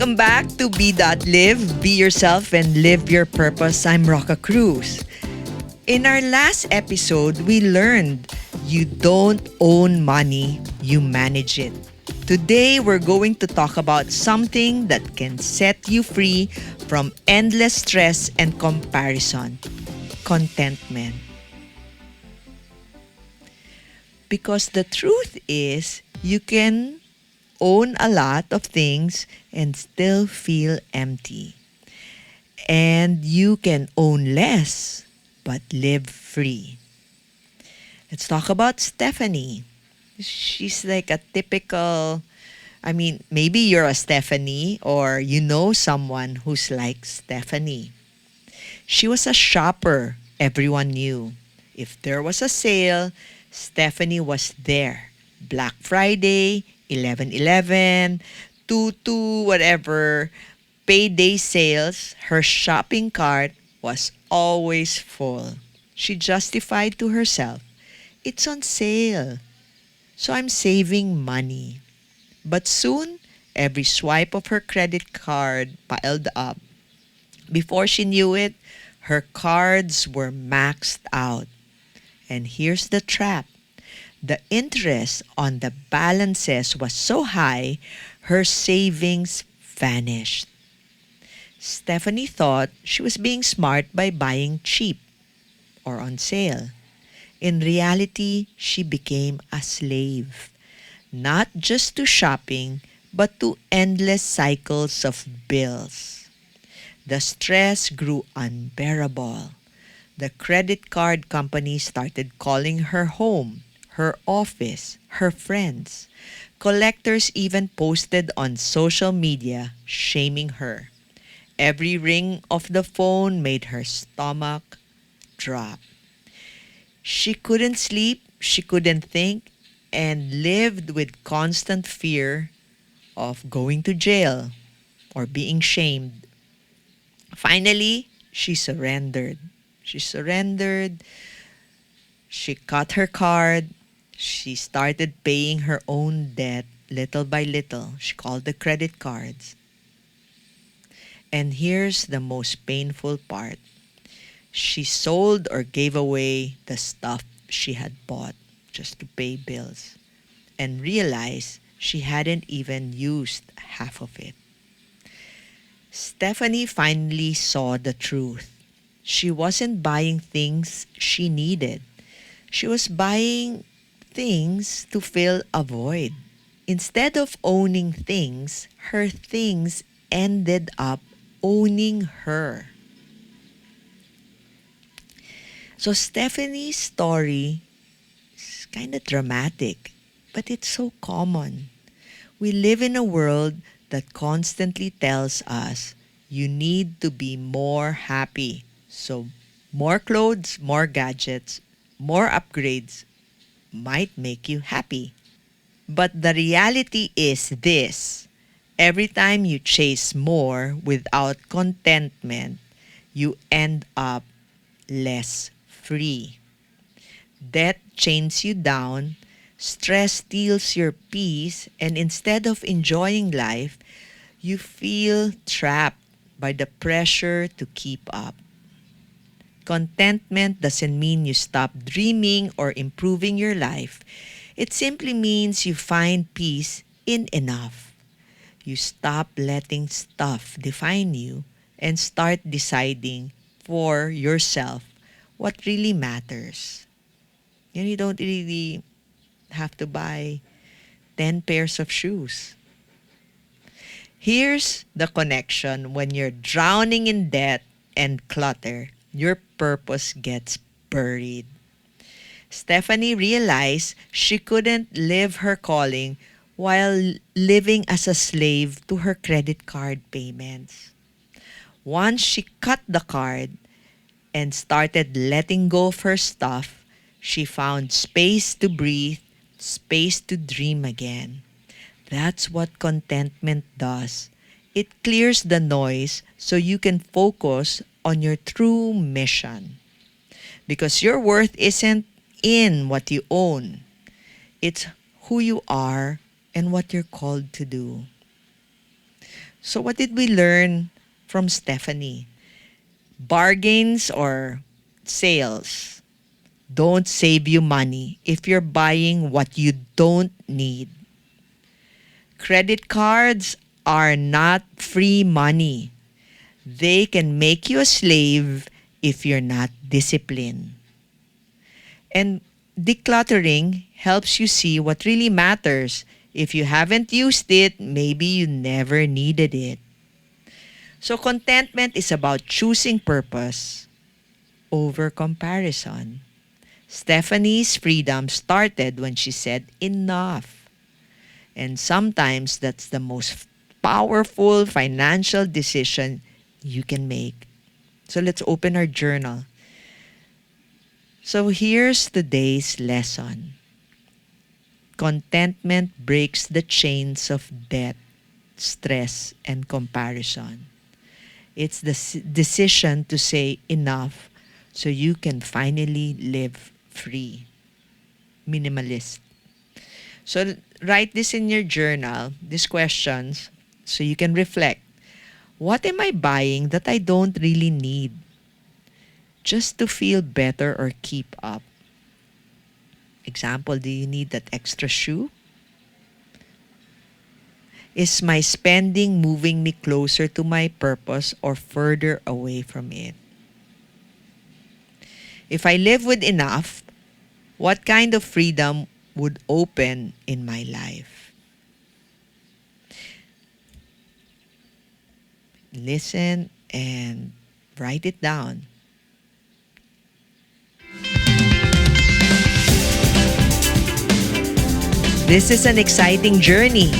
Welcome back to Be.Live. Be yourself and live your purpose. I'm Rocka Cruz. In our last episode, we learned you don't own money, you manage it. Today, we're going to talk about something that can set you free from endless stress and comparison: contentment. Because the truth is, you can own a lot of things and still feel empty. And you can own less but live free. Let's talk about Stephanie. She's like a typical, maybe you're a Stephanie or you know someone who's like Stephanie. She was a shopper everyone knew. If there was a sale, Stephanie was there. Black Friday, 11/11, 2/2, whatever, payday sales, her shopping cart was always full. She justified to herself, it's on sale, so I'm saving money. But soon, every swipe of her credit card piled up. Before she knew it, her cards were maxed out. And here's the trap. The interest on the balances was so high, her savings vanished. Stephanie thought she was being smart by buying cheap or on sale. In reality, she became a slave, not just to shopping, but to endless cycles of bills. The stress grew unbearable. The credit card company started calling her home, her office, her friends. Collectors even posted on social media shaming her. Every ring of the phone made her stomach drop. She couldn't sleep, she couldn't think, and lived with constant fear of going to jail or being shamed. Finally, she surrendered. She surrendered. She cut her card. She started paying her own debt little by little. She called the credit cards. And here's the most painful part. She sold or gave away the stuff she had bought just to pay bills and realized she hadn't even used half of it. Stephanie finally saw the truth. She wasn't buying things she needed. She was buying things to fill a void. Instead of owning things, her things ended up owning her. So Stephanie's story is kind of dramatic, but it's so common. We live in a world that constantly tells us you need to be more happy. So more clothes, more gadgets, more upgrades might make you happy. But the reality is this. Every time you chase more without contentment, you end up less free. Debt chains you down, stress steals your peace, and instead of enjoying life, you feel trapped by the pressure to keep up. Contentment doesn't mean you stop dreaming or improving your life. It simply means you find peace in enough. You stop letting stuff define you and start deciding for yourself what really matters. You don't really have to buy 10 pairs of shoes. Here's the connection: when you're drowning in debt and clutter, your purpose gets buried. Stephanie realized she couldn't live her calling while living as a slave to her credit card payments. Once she cut the card and started letting go of her stuff, she found space to breathe, space to dream again. That's what contentment does. It clears the noise so you can focus on your true mission. Because your worth isn't in what you own, it's who you are and what you're called to do. So what did we learn from Stephanie? Bargains or sales don't save you money if you're buying what you don't need. Credit cards are not free money. They can make you a slave if you're not disciplined. And decluttering helps you see what really matters. If you haven't used it, maybe you never needed it. So contentment is about choosing purpose over comparison. Stephanie's freedom started when she said enough. And sometimes that's the most powerful financial decision you can make. So let's open our journal. So here's today's lesson. Contentment breaks the chains of debt, stress, and comparison. It's the decision to say enough so you can finally live free. Minimalist. So write this in your journal, these questions, so you can reflect. What am I buying that I don't really need? Just to feel better or keep up. Example, do you need that extra shoe? Is my spending moving me closer to my purpose or further away from it? If I live with enough, what kind of freedom would open in my life? Listen and write it down. This is an exciting journey,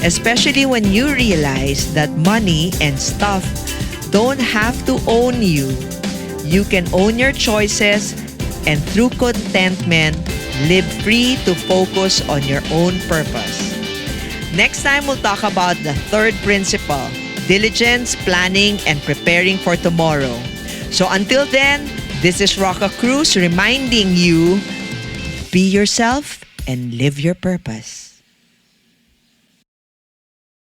especially when you realize that money and stuff don't have to own you. You can own your choices and through contentment, live free to focus on your own purpose. Next time, we'll talk about the third principle, diligence, planning, and preparing for tomorrow. So until then, this is Rocka Cruz reminding you, be yourself and live your purpose.